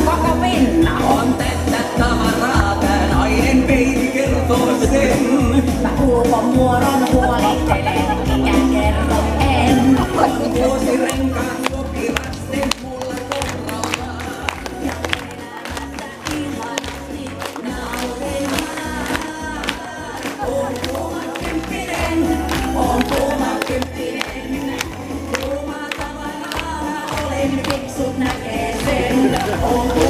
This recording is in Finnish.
pakko mennä. On tätä tavaraa, tää nainen peiti kertoo sen. Mä ulkomuodon huolittelen, mikä kerro en. Vuosirenkaat sopivasti mulla kohdallaan. Ja elämästä ihanasti nautinhan. On kuumakymppinen, on kuumakymppinen. Kuuma tavaraa, olen fiksut näkee sen. On